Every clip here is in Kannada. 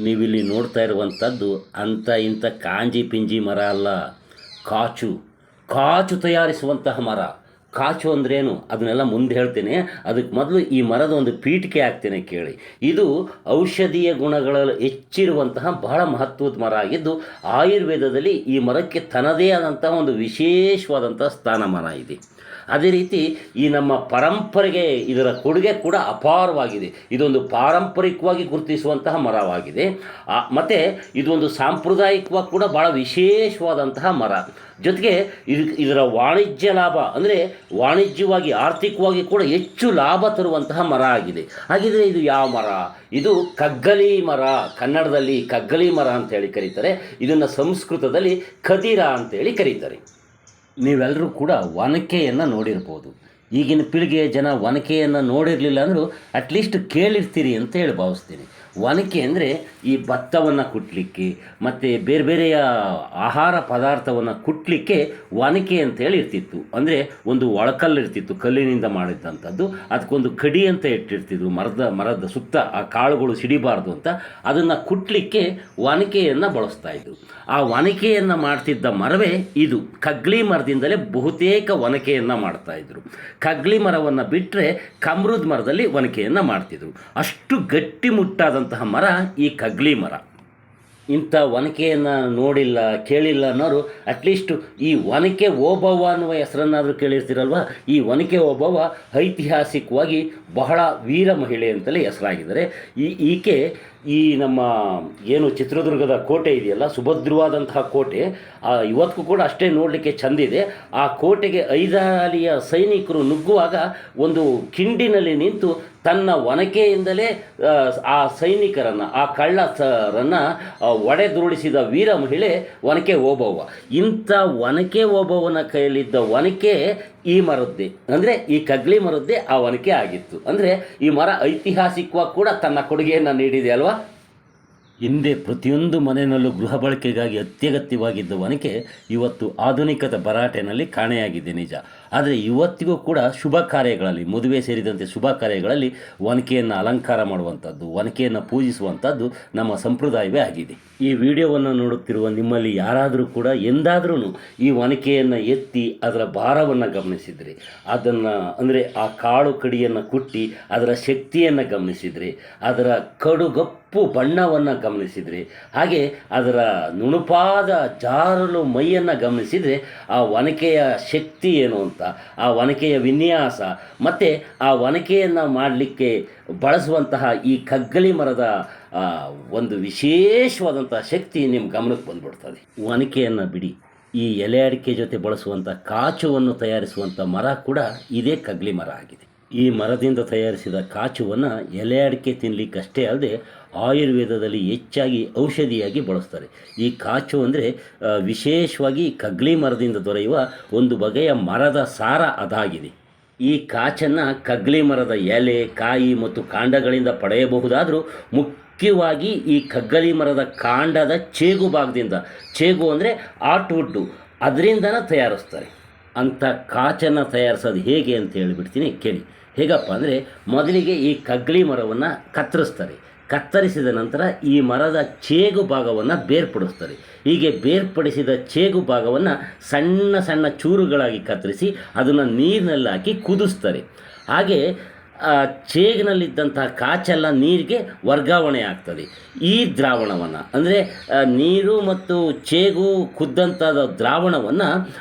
ನೀವಿಲ್ಲಿ ನೋಡ್ತಾ ಇರುವಂಥದ್ದು ಅಂಥ ಇಂಥ ಕಾಂಜಿ ಪಿಂಜಿ ಮರ ಅಲ್ಲ. ಕಾಚು ಕಾಚು ತಯಾರಿಸುವಂತಹ ಮರ. ಕಾಚು ಅಂದ್ರೇನು ಅದನ್ನೆಲ್ಲ ಮುಂದೆ ಹೇಳ್ತೇನೆ. ಅದಕ್ಕೆ ಮೊದಲು ಈ ಮರದ ಒಂದು ಪೀಠಿಕೆ ಹಾಕ್ತೇನೆ ಕೇಳಿ. ಇದು ಔಷಧೀಯ ಗುಣಗಳಲ್ಲಿ ಹೆಚ್ಚಿರುವಂತಹ ಬಹಳ ಮಹತ್ವದ ಮರ ಆಗಿದ್ದು, ಆಯುರ್ವೇದದಲ್ಲಿ ಈ ಮರಕ್ಕೆ ತನ್ನದೇ ಆದಂತಹ ಒಂದು ವಿಶೇಷವಾದಂತಹ ಸ್ಥಾನಮಾನ ಇದೆ. ಅದೇ ರೀತಿ ಈ ನಮ್ಮ ಪರಂಪರೆಗೆ ಇದರ ಕೊಡುಗೆ ಕೂಡ ಅಪಾರವಾಗಿದೆ. ಇದೊಂದು ಪಾರಂಪರಿಕವಾಗಿ ಗುರುತಿಸುವಂತಹ ಮರವಾಗಿದೆ. ಮತ್ತು ಇದೊಂದು ಸಾಂಪ್ರದಾಯಿಕವಾಗಿ ಕೂಡ ಭಾಳ ವಿಶೇಷವಾದಂತಹ ಮರ. ಜೊತೆಗೆ ಇದರ ವಾಣಿಜ್ಯ ಲಾಭ ಅಂದರೆ ವಾಣಿಜ್ಯವಾಗಿ ಆರ್ಥಿಕವಾಗಿ ಕೂಡ ಹೆಚ್ಚು ಲಾಭ ತರುವಂತಹ ಮರ ಆಗಿದೆ. ಹಾಗಿದ್ರೆ ಇದು ಯಾವ ಮರ? ಇದು ಕಗ್ಗಲಿ ಮರ. ಕನ್ನಡದಲ್ಲಿ ಕಗ್ಗಲಿ ಮರ ಅಂತೇಳಿ ಕರೀತಾರೆ. ಇದನ್ನು ಸಂಸ್ಕೃತದಲ್ಲಿ ಖದಿರ ಅಂತೇಳಿ ಕರೀತಾರೆ. ನೀವೆಲ್ಲರೂ ಕೂಡ ಒನಕೆಯನ್ನು ನೋಡಿರ್ಬೋದು. ಈಗಿನ ಪೀಳಿಗೆಯ ಜನ ಒನಕೆಯನ್ನು ನೋಡಿರಲಿಲ್ಲ ಅಂದರೂ ಅಟ್ಲೀಸ್ಟ್ ಕೇಳಿರ್ತೀರಿ ಅಂತ ಹೇಳಿ ಭಾವಿಸ್ತೀನಿ. ಒನಕೆ ಅಂದರೆ ಈ ಭತ್ತವನ್ನು ಕುಟ್ಟಲಿಕ್ಕೆ ಮತ್ತು ಬೇರೆ ಬೇರೆಯ ಆಹಾರ ಪದಾರ್ಥವನ್ನು ಕುಟ್ಟಲಿಕ್ಕೆ ಒನಕೆ ಅಂತೇಳಿ ಇರ್ತಿತ್ತು. ಅಂದರೆ ಒಂದು ಒಳಕಲ್ಲು ಇರ್ತಿತ್ತು, ಕಲ್ಲಿನಿಂದ ಮಾಡಿದ್ದಂಥದ್ದು. ಅದಕ್ಕೊಂದು ಕಡಿ ಅಂತ ಇಟ್ಟಿರ್ತಿದ್ರು, ಮರದ ಸುತ್ತ ಆ ಕಾಳುಗಳು ಸಿಡಿಬಾರ್ದು ಅಂತ. ಅದನ್ನು ಕುಟ್ಟಲಿಕ್ಕೆ ಒನಕೆಯನ್ನು ಬಳಸ್ತಾಯಿದ್ರು. ಆ ಒನಕೆಯನ್ನು ಮಾಡ್ತಿದ್ದ ಮರವೇ ಇದು. ಕಗ್ಲಿ ಮರದಿಂದಲೇ ಬಹುತೇಕ ಒನಕೆಯನ್ನು ಮಾಡ್ತಾಯಿದ್ರು. ಕಗ್ಲಿ ಮರವನ್ನು ಬಿಟ್ಟರೆ ಕಮ್ರುದ್ ಮರದಲ್ಲಿ ಒನಕೆಯನ್ನು ಮಾಡ್ತಿದ್ರು. ಅಷ್ಟು ಗಟ್ಟಿಮುಟ್ಟಾದಂತಹ ಮರ ಈ ಕಗ್ಲಿ ಮರ. ಇಂಥ ಒನಕೆಯನ್ನು ನೋಡಿಲ್ಲ ಕೇಳಿಲ್ಲ ಅನ್ನೋರು ಅಟ್ಲೀಸ್ಟು ಈ ಒನಕೆ ಓಬವ್ವ ಅನ್ನುವ ಹೆಸರನ್ನಾದರೂ ಕೇಳಿರ್ತೀರಲ್ವ. ಈ ಒನಕೆ ಓಬವ್ವ ಐತಿಹಾಸಿಕವಾಗಿ ಬಹಳ ವೀರ ಮಹಿಳೆ ಅಂತಲೇ ಹೆಸರಾಗಿದ್ದಾರೆ. ಈಕೆ ಈ ನಮ್ಮ ಏನು ಚಿತ್ರದುರ್ಗದ ಕೋಟೆ ಇದೆಯಲ್ಲ, ಸುಭದ್ರವಾದಂತಹ ಕೋಟೆ, ಇವತ್ತಿಗೂ ಕೂಡ ಅಷ್ಟೇ ನೋಡಲಿಕ್ಕೆ ಚೆಂದಿದೆ. ಆ ಕೋಟೆಗೆ ಐದಾಲಿಯ ಸೈನಿಕರು ನುಗ್ಗುವಾಗ ಒಂದು ಕಿಂಡಿನಲ್ಲಿ ನಿಂತು ತನ್ನ ಒನಕೆಯಿಂದಲೇ ಆ ಸೈನಿಕರನ್ನು, ಆ ಕಳ್ಳರನ್ನು ಒಡೆದುರುಳಿಸಿದ ವೀರ ಮಹಿಳೆ ಒನಕೆ ಓಬವ್ವ. ಇಂಥ ಒನಕೆ ಓಬವ್ವನ ಕೈಯಲ್ಲಿದ್ದ ಒನಕೆ ಈ ಮರದ್ದೇ, ಅಂದರೆ ಈ ಕಗ್ಲಿ ಮರದ್ದೇ ಆ ಒನಕೆ ಆಗಿತ್ತು. ಅಂದರೆ ಈ ಮರ ಐತಿಹಾಸಿಕವಾಗಿ ಕೂಡ ತನ್ನ ಕೊಡುಗೆಯನ್ನು ನೀಡಿದೆ ಅಲ್ವಾ. ಹಿಂದೆ ಪ್ರತಿಯೊಂದು ಮನೆಯಲ್ಲೂ ಗೃಹ ಬಳಕೆಗಾಗಿ ಅತ್ಯಗತ್ಯವಾಗಿದ್ದ ಒನಕೆ ಇವತ್ತು ಆಧುನಿಕತೆ ಭರಾಟೆಯಲ್ಲಿ ಕಾಣೆಯಾಗಿದೆ ನಿಜ. ಆದರೆ ಇವತ್ತಿಗೂ ಕೂಡ ಶುಭ ಕಾರ್ಯಗಳಲ್ಲಿ, ಮದುವೆ ಸೇರಿದಂತೆ ಶುಭ ಕಾರ್ಯಗಳಲ್ಲಿ ಒನಕೆಯನ್ನು ಅಲಂಕಾರ ಮಾಡುವಂಥದ್ದು, ಒನಕೆಯನ್ನು ಪೂಜಿಸುವಂಥದ್ದು ನಮ್ಮ ಸಂಪ್ರದಾಯವೇ ಆಗಿದೆ. ಈ ವಿಡಿಯೋವನ್ನು ನೋಡುತ್ತಿರುವ ನಿಮ್ಮಲ್ಲಿ ಯಾರಾದರೂ ಕೂಡ ಎಂದಾದ್ರೂ ಈ ಒನಕೆಯನ್ನು ಎತ್ತಿ ಅದರ ಭಾರವನ್ನು ಗಮನಿಸಿದರೆ, ಅದನ್ನು ಅಂದರೆ ಆ ಕಾಳು ಕಡಿಯನ್ನು ಕುಟ್ಟಿ ಅದರ ಶಕ್ತಿಯನ್ನು ಗಮನಿಸಿದರೆ, ಅದರ ಕಡುಗಪ್ಪು ಬಣ್ಣವನ್ನು ಗಮನಿಸಿದರೆ, ಹಾಗೆ ಅದರ ನುಣುಪಾದ ಜಾರಲು ಮೈಯನ್ನು ಗಮನಿಸಿದರೆ ಆ ಒನಕೆಯ ಶಕ್ತಿ ಏನು ಅಂತ, ಆ ಒನಕೆಯ ವಿನ್ಯಾಸ ಮತ್ತು ಆ ಒನಕೆಯನ್ನು ಮಾಡಲಿಕ್ಕೆ ಬಳಸುವಂತಹ ಈ ಕಗ್ಗಲಿ ಮರದ ಒಂದು ವಿಶೇಷವಾದಂತಹ ಶಕ್ತಿ ನಿಮ್ಮ ಗಮನಕ್ಕೆ ಬಂದುಬಿಡ್ತದೆ. ಒನಕೆಯನ್ನು ಬಿಡಿ, ಈ ಎಲೆ ಅಡಿಕೆ ಜೊತೆ ಬಳಸುವಂಥ ಕಾಚುವನ್ನು ತಯಾರಿಸುವಂಥ ಮರ ಕೂಡ ಇದೇ ಕಗ್ಲಿ ಮರ ಆಗಿದೆ. ಈ ಮರದಿಂದ ತಯಾರಿಸಿದ ಕಾಚುವನ್ನು ಎಲೆ ಅಡಿಕೆ ತಿನ್ನಲಿಕ್ಕಷ್ಟೇ ಅಲ್ಲದೆ ಆಯುರ್ವೇದದಲ್ಲಿ ಹೆಚ್ಚಾಗಿ ಔಷಧಿಯಾಗಿ ಬಳಸ್ತಾರೆ. ಈ ಕಾಚು ಅಂದರೆ ವಿಶೇಷವಾಗಿ ಕಗ್ಲಿ ಮರದಿಂದ ದೊರೆಯುವ ಒಂದು ಬಗೆಯ ಮರದ ಸಾರ ಅದಾಗಿದೆ. ಈ ಕಾಚನ್ನು ಕಗ್ಲಿ ಮರದ ಎಲೆ, ಕಾಯಿ ಮತ್ತು ಕಾಂಡಗಳಿಂದ ಪಡೆಯಬಹುದಾದರೂ ಮುಖ್ಯವಾಗಿ ಈ ಕಗ್ಗಲಿ ಮರದ ಕಾಂಡದ ಚೇಗು ಭಾಗದಿಂದ, ಚೇಗು ಅಂದರೆ ಆರ್ಟ್ವುಡ್ಡು, ಅದರಿಂದನೇ ತಯಾರಿಸ್ತಾರೆ. ಅಂಥ ಕಾಚನ್ನು ತಯಾರಿಸೋದು ಹೇಗೆ ಅಂತ ಹೇಳಿಬಿಡ್ತೀನಿ ಕೇಳಿ. ಹೇಗಪ್ಪ ಅಂದರೆ, ಮೊದಲಿಗೆ ಈ ಕಗ್ಲಿ ಮರವನ್ನು ಕತ್ತರಿಸ್ತಾರೆ. ಕತ್ತರಿಸಿದ ನಂತರ ಈ ಮರದ ಚೇಗು ಭಾಗವನ್ನು ಬೇರ್ಪಡಿಸ್ತಾರೆ. ಹೀಗೆ ಬೇರ್ಪಡಿಸಿದ ಚೇಗು ಭಾಗವನ್ನು ಸಣ್ಣ ಸಣ್ಣ ಚೂರುಗಳಾಗಿ ಕತ್ತರಿಸಿ ಅದನ್ನು ನೀರಿನಲ್ಲಿ ಹಾಕಿ ಕುದಿಸ್ತಾರೆ. ಹಾಗೆ ಚೇಗಿನಲ್ಲಿದ್ದಂತಹ ಕಾಚೆಲ್ಲ ನೀರಿಗೆ ವರ್ಗಾವಣೆ ಆಗ್ತದೆ. ಈ ದ್ರಾವಣವನ್ನು ಅಂದರೆ ನೀರು ಮತ್ತು ಚೇಗು ಕುದ್ದಂಥದ ದ್ರಾವಣವನ್ನು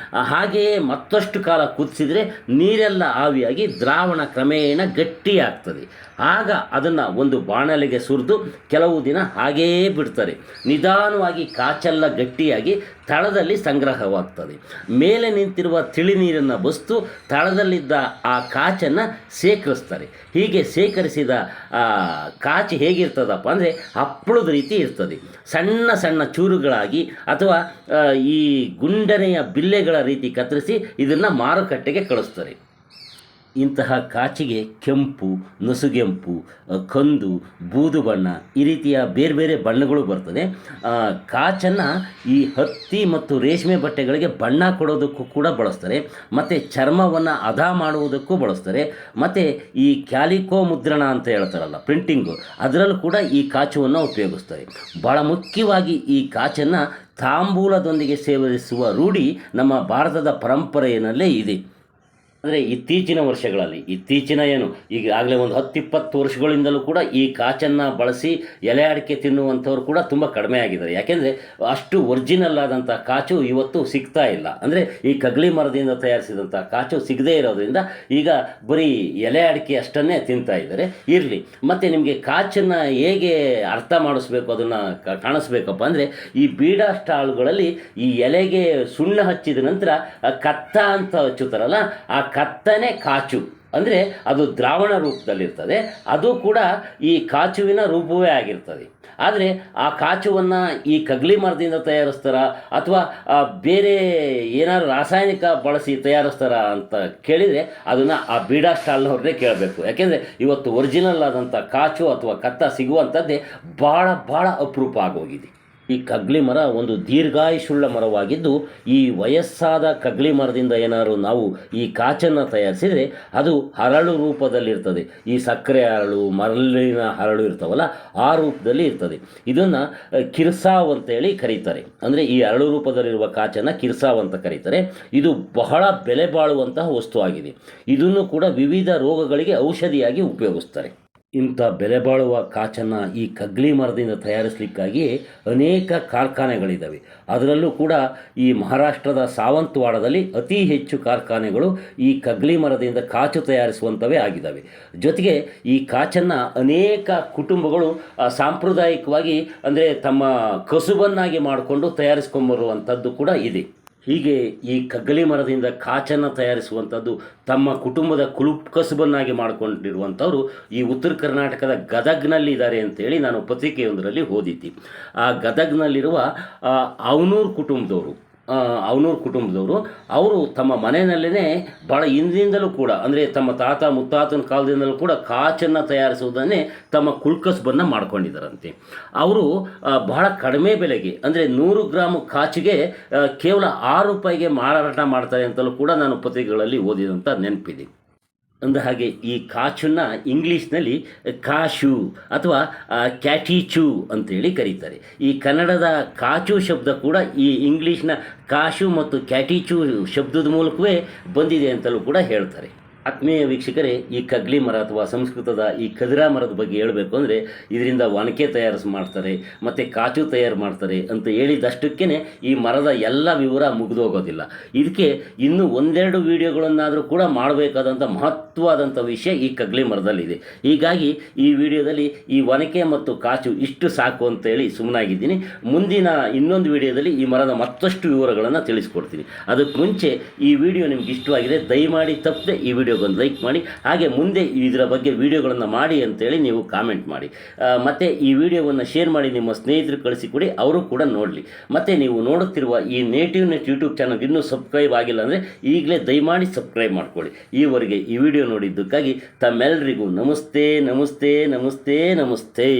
ಹಾಗೆಯೇ ಮತ್ತಷ್ಟು ಕಾಲ ಕುದಿಸಿದರೆ ನೀರೆಲ್ಲ ಆವಿಯಾಗಿ ದ್ರಾವಣ ಕ್ರಮೇಣ ಗಟ್ಟಿಯಾಗ್ತದೆ. ಆಗ ಅದನ್ನು ಒಂದು ಬಾಣಲೆಗೆ ಸುರಿದು ಕೆಲವು ದಿನ ಹಾಗೆಯೇ ಬಿಡ್ತಾರೆ. ನಿಧಾನವಾಗಿ ಕಾಚೆಲ್ಲ ಗಟ್ಟಿಯಾಗಿ ತಳದಲ್ಲಿ ಸಂಗ್ರಹವಾಗ್ತದೆ. ಮೇಲೆ ನಿಂತಿರುವ ತಿಳಿ ನೀರನ್ನು ಬಸ್ತು ತಳದಲ್ಲಿದ್ದ ಆ ಕಾಚನ್ನು ಸೇಕರಿಸ್ತಾರೆ. ಹೀಗೆ ಸೇಕರಿಸಿದ ಕಾಚು ಹೇಗಿರ್ತದಪ್ಪ ಅಂದರೆ ಹಪ್ಪಳದ ರೀತಿ ಇರ್ತದೆ. ಸಣ್ಣ ಸಣ್ಣ ಚೂರುಗಳಾಗಿ ಅಥವಾ ಈ ಗುಂಡನೆಯ ಬಿಲ್ಲೆಗಳ ರೀತಿ ಕತ್ತರಿಸಿ ಇದನ್ನು ಮಾರುಕಟ್ಟೆಗೆ ಕಳಿಸ್ತಾರೆ. ಇಂತಹ ಕಾಚಿಗೆ ಕೆಂಪು, ನಸುಗೆಂಪು, ಕಂದು, ಬೂದು ಬಣ್ಣ ಈ ರೀತಿಯ ಬೇರೆ ಬೇರೆ ಬಣ್ಣಗಳು ಬರ್ತದೆ. ಕಾಚನ್ನು ಈ ಹತ್ತಿ ಮತ್ತು ರೇಷ್ಮೆ ಬಟ್ಟೆಗಳಿಗೆ ಬಣ್ಣ ಕೊಡೋದಕ್ಕೂ ಕೂಡ ಬಳಸ್ತಾರೆ, ಮತ್ತು ಚರ್ಮವನ್ನು ಹದ ಮಾಡುವುದಕ್ಕೂ ಬಳಸ್ತಾರೆ, ಮತ್ತು ಈ ಕ್ಯಾಲಿಕೋ ಮುದ್ರಣ ಅಂತ ಹೇಳ್ತಾರಲ್ಲ ಪ್ರಿಂಟಿಂಗು, ಅದರಲ್ಲೂ ಕೂಡ ಈ ಕಾಚುವನ್ನು ಉಪಯೋಗಿಸ್ತಾರೆ. ಭಾಳ ಮುಖ್ಯವಾಗಿ ಈ ಕಾಚನ್ನು ತಾಂಬೂಲದೊಂದಿಗೆ ಸೇವಿಸುವ ರೂಢಿ ನಮ್ಮ ಭಾರತದ ಪರಂಪರೆಯಲ್ಲೇ ಇದೆ. ಅಂದರೆ ಇತ್ತೀಚಿನ ವರ್ಷಗಳಲ್ಲಿ ಏನು ಈಗಾಗಲೇ ಒಂದು 10-20 ವರ್ಷಗಳಿಂದಲೂ ಕೂಡ ಈ ಕಾಚನ್ನು ಬಳಸಿ ಎಲೆ ಅಡಿಕೆ ತಿನ್ನುವಂಥವ್ರು ಕೂಡ ತುಂಬ ಕಡಿಮೆ ಆಗಿದ್ದಾರೆ. ಯಾಕೆಂದರೆ ಅಷ್ಟು ಒರಿಜಿನಲ್ ಆದಂಥ ಕಾಚು ಇವತ್ತು ಸಿಗ್ತಾ ಇಲ್ಲ. ಅಂದರೆ ಈ ಕಗ್ಲಿ ಮರದಿಂದ ತಯಾರಿಸಿದಂಥ ಕಾಚು ಸಿಗದೇ ಇರೋದ್ರಿಂದ ಈಗ ಬರೀ ಎಲೆ ಅಡಿಕೆ ಅಷ್ಟನ್ನೇ ತಿಂತಾ ಇದ್ದಾರೆ. ಇರಲಿ, ಮತ್ತು ನಿಮಗೆ ಕಾಚನ್ನು ಹೇಗೆ ಅರ್ಥ ಮಾಡಿಸ್ಬೇಕು, ಅದನ್ನು ಕಾಣಿಸ್ಬೇಕಪ್ಪ ಅಂದರೆ ಈ ಬೀಡಾ ಸ್ಟಾಲ್ಗಳಲ್ಲಿ ಈ ಎಲೆಗೆ ಸುಣ್ಣ ಹಚ್ಚಿದ ನಂತರ ಕತ್ತ ಅಂತ ಹಚ್ಚುತ್ತಾರಲ್ಲ, ಆ ಕತ್ತನೇ ಕಾಚು. ಅಂದರೆ ಅದು ದ್ರಾವಣ ರೂಪದಲ್ಲಿರ್ತದೆ, ಅದು ಕೂಡ ಈ ಕಾಚುವಿನ ರೂಪವೇ ಆಗಿರ್ತದೆ. ಆದರೆ ಆ ಕಾಚುವನ್ನು ಈ ಕಗ್ಲಿ ಮರದಿಂದ ತಯಾರಿಸ್ತಾರ ಅಥವಾ ಬೇರೆ ಏನಾದ್ರು ರಾಸಾಯನಿಕ ಬಳಸಿ ತಯಾರಿಸ್ತಾರ ಅಂತ ಕೇಳಿದರೆ ಅದನ್ನು ಆ ಬೀಡಾ ಸ್ಟಾಲ್ನವ್ರನ್ನೇ ಕೇಳಬೇಕು. ಯಾಕೆಂದರೆ ಇವತ್ತು ಒರಿಜಿನಲ್ ಆದಂಥ ಕಾಚು ಅಥವಾ ಕತ್ತ ಸಿಗುವಂಥದ್ದೇ ಭಾಳ ಭಾಳ ಅಪರೂಪ ಆಗೋಗಿದೆ. ಈ ಕಗ್ಲಿ ಮರ ಒಂದು ದೀರ್ಘಾಯುಷುಳ್ಳ ಮರವಾಗಿದ್ದು, ಈ ವಯಸ್ಸಾದ ಕಗ್ಲಿ ಮರದಿಂದ ಏನಾದ್ರು ನಾವು ಈ ಕಾಚನ್ನು ತಯಾರಿಸಿದರೆ ಅದು ಹರಳು ರೂಪದಲ್ಲಿರ್ತದೆ. ಈ ಸಕ್ಕರೆ ಹರಳು, ಮರಳಿನ ಹರಳು ಇರ್ತಾವಲ್ಲ, ಆ ರೂಪದಲ್ಲಿ ಇರ್ತದೆ. ಇದನ್ನು ಕಿರ್ಸಾವ್ ಅಂತೇಳಿ ಕರೀತಾರೆ. ಅಂದರೆ ಈ ಹರಳು ರೂಪದಲ್ಲಿರುವ ಕಾಚನ್ನು ಕಿರ್ಸಾವ್ ಅಂತ ಕರೀತಾರೆ. ಇದು ಬಹಳ ಬೆಲೆ ಬಾಳುವಂತಹ ವಸ್ತು ಆಗಿದೆ. ಇದನ್ನು ಕೂಡ ವಿವಿಧ ರೋಗಗಳಿಗೆ ಔಷಧಿಯಾಗಿ ಉಪಯೋಗಿಸ್ತಾರೆ. ಇಂಥ ಬೆಲೆ ಬಾಳುವ ಕಾಚನ್ನು ಈ ಕಗ್ಲಿ ಮರದಿಂದ ತಯಾರಿಸಲಿಕ್ಕಾಗಿ ಅನೇಕ ಕಾರ್ಖಾನೆಗಳಿದ್ದಾವೆ. ಅದರಲ್ಲೂ ಕೂಡ ಈ ಮಹಾರಾಷ್ಟ್ರದ ಸಾವಂತವಾಡದಲ್ಲಿ ಅತಿ ಹೆಚ್ಚು ಕಾರ್ಖಾನೆಗಳು ಈ ಕಗ್ಲಿ ಮರದಿಂದ ಕಾಚು ತಯಾರಿಸುವಂಥವೇ ಆಗಿದ್ದಾವೆ. ಜೊತೆಗೆ ಈ ಕಾಚನ್ನು ಅನೇಕ ಕುಟುಂಬಗಳು ಸಾಂಪ್ರದಾಯಿಕವಾಗಿ ಅಂದರೆ ತಮ್ಮ ಕಸುಬನ್ನಾಗಿ ಮಾಡಿಕೊಂಡು ತಯಾರಿಸ್ಕೊಂಬರುವಂಥದ್ದು ಕೂಡ ಇದೆ. ಹೀಗೆ ಈ ಕಗ್ಗಲಿ ಮರದಿಂದ ಕಾಚನ್ನು ತಯಾರಿಸುವಂಥದ್ದು ತಮ್ಮ ಕುಟುಂಬದ ಕಸುಬನ್ನಾಗಿ ಮಾಡಿಕೊಂಡಿರುವಂಥವ್ರು ಈ ಉತ್ತರ ಕರ್ನಾಟಕದ ಗದಗ್ನಲ್ಲಿದ್ದಾರೆ ಅಂತೇಳಿ ನಾನು ಪತ್ರಿಕೆಯೊಂದರಲ್ಲಿ ಓದಿದ್ದೆ. ಆ ಗದಗ್ನಲ್ಲಿರುವ ಅವನೂರು ಕುಟುಂಬದವರು ಅವರು ತಮ್ಮ ಮನೆಯಲ್ಲೇ ಭಾಳ ಹಿಂದಿನಿಂದಲೂ ಕೂಡ, ಅಂದರೆ ತಮ್ಮ ತಾತ ಮುತ್ತಾತನ ಕಾಲದಿಂದಲೂ ಕೂಡ ಕಾಚನ್ನು ತಯಾರಿಸುವುದನ್ನೇ ತಮ್ಮ ಕುಳ್ಕಸುಬನ್ನು ಮಾಡ್ಕೊಂಡಿದ್ದಾರಂತೆ. ಅವರು ಬಹಳ ಕಡಿಮೆ ಬೆಲೆಗೆ, ಅಂದರೆ 100 ಗ್ರಾಮ್ ಕಾಚಿಗೆ ಕೇವಲ 6 ರೂಪಾಯಿಗೆ ಮಾರಾಟ ಮಾಡ್ತಾರೆ ಅಂತಲೂ ಕೂಡ ನಾನು ಪತ್ರಿಕೆಗಳಲ್ಲಿ ಓದಿದಂಥ ನೆನಪಿದೆ. ಅಂದಹಾಗೆ ಈ ಕಾಚನ್ನು ಇಂಗ್ಲೀಷ್ನಲ್ಲಿ ಕಾಶು ಅಥವಾ ಕ್ಯಾಟಿಚು ಅಂತೇಳಿ ಕರೀತಾರೆ. ಈ ಕನ್ನಡದ ಕಾಚು ಶಬ್ದ ಕೂಡ ಈ ಇಂಗ್ಲೀಷ್ನ ಕಾಶು ಮತ್ತು ಕ್ಯಾಟಿಚು ಶಬ್ದದ ಮೂಲಕವೇ ಬಂದಿದೆ ಅಂತಲೂ ಕೂಡ ಹೇಳ್ತಾರೆ. ಆತ್ಮೀಯ ವೀಕ್ಷಕರೇ, ಈ ಕಗ್ಲಿ ಮರ ಅಥವಾ ಸಂಸ್ಕೃತದ ಈ ಕದಿರಾ ಮರದ ಬಗ್ಗೆ ಹೇಳಬೇಕು ಅಂದರೆ ಇದರಿಂದ ಒನಕೆ ಮಾಡ್ತಾರೆ ಮತ್ತು ಕಾಚು ತಯಾರು ಮಾಡ್ತಾರೆ ಅಂತ ಹೇಳಿದಷ್ಟಕ್ಕೇ ಈ ಮರದ ಎಲ್ಲ ವಿವರ ಮುಗಿದೋಗೋದಿಲ್ಲ. ಇದಕ್ಕೆ ಇನ್ನೂ ಒಂದೆರಡು ವಿಡಿಯೋಗಳನ್ನಾದರೂ ಕೂಡ ಮಾಡಬೇಕಾದಂಥ ಮಹತ್ವವಾದಂಥ ವಿಷಯ ಈ ಕಗ್ಲಿ ಮರದಲ್ಲಿದೆ. ಹೀಗಾಗಿ ಈ ವಿಡಿಯೋದಲ್ಲಿ ಈ ಒನಕೆ ಮತ್ತು ಕಾಚು ಇಷ್ಟು ಸಾಕು ಅಂತೇಳಿ ಸುಮ್ಮನಾಗಿದ್ದೀನಿ. ಮುಂದಿನ ಇನ್ನೊಂದು ವಿಡಿಯೋದಲ್ಲಿ ಈ ಮರದ ಮತ್ತಷ್ಟು ವಿವರಗಳನ್ನು ತಿಳಿಸ್ಕೊಡ್ತೀನಿ. ಅದಕ್ಕೆ ಮುಂಚೆ ಈ ವಿಡಿಯೋ ನಿಮ್ಗೆ ಇಷ್ಟವಾಗಿದೆ, ದಯಮಾಡಿ ತಪ್ಪದೆ ಈ ವಿಡಿಯೋ ಒಂದು ಲೈಕ್ ಮಾಡಿ, ಹಾಗೆ ಮುಂದೆ ಇದರ ಬಗ್ಗೆ ವಿಡಿಯೋಗಳನ್ನು ಮಾಡಿ ಅಂತೇಳಿ ನೀವು ಕಾಮೆಂಟ್ ಮಾಡಿ. ಮತ್ತು ಈ ವಿಡಿಯೋವನ್ನು ಶೇರ್ ಮಾಡಿ ನಿಮ್ಮ ಸ್ನೇಹಿತರು ಕಳಿಸಿಕೊಡಿ, ಅವರು ಕೂಡ ನೋಡಲಿ. ಮತ್ತು ನೀವು ನೋಡುತ್ತಿರುವ ಈ ನೇಟಿವ್ ನೆಟ್ ಯೂಟ್ಯೂಬ್ ಚಾನಲ್ಗೆ ಇನ್ನೂ ಸಬ್ಸ್ಕ್ರೈಬ್ ಆಗಿಲ್ಲ ಅಂದರೆ ಈಗಲೇ ದಯಮಾಡಿ ಸಬ್ಸ್ಕ್ರೈಬ್ ಮಾಡ್ಕೊಳ್ಳಿ. ಈವರೆಗೆ ಈ ವಿಡಿಯೋ ನೋಡಿದ್ದಕ್ಕಾಗಿ ತಮ್ಮೆಲ್ಲರಿಗೂ ನಮಸ್ತೆ ನಮಸ್ತೆ ನಮಸ್ತೆ ನಮಸ್ತೆ.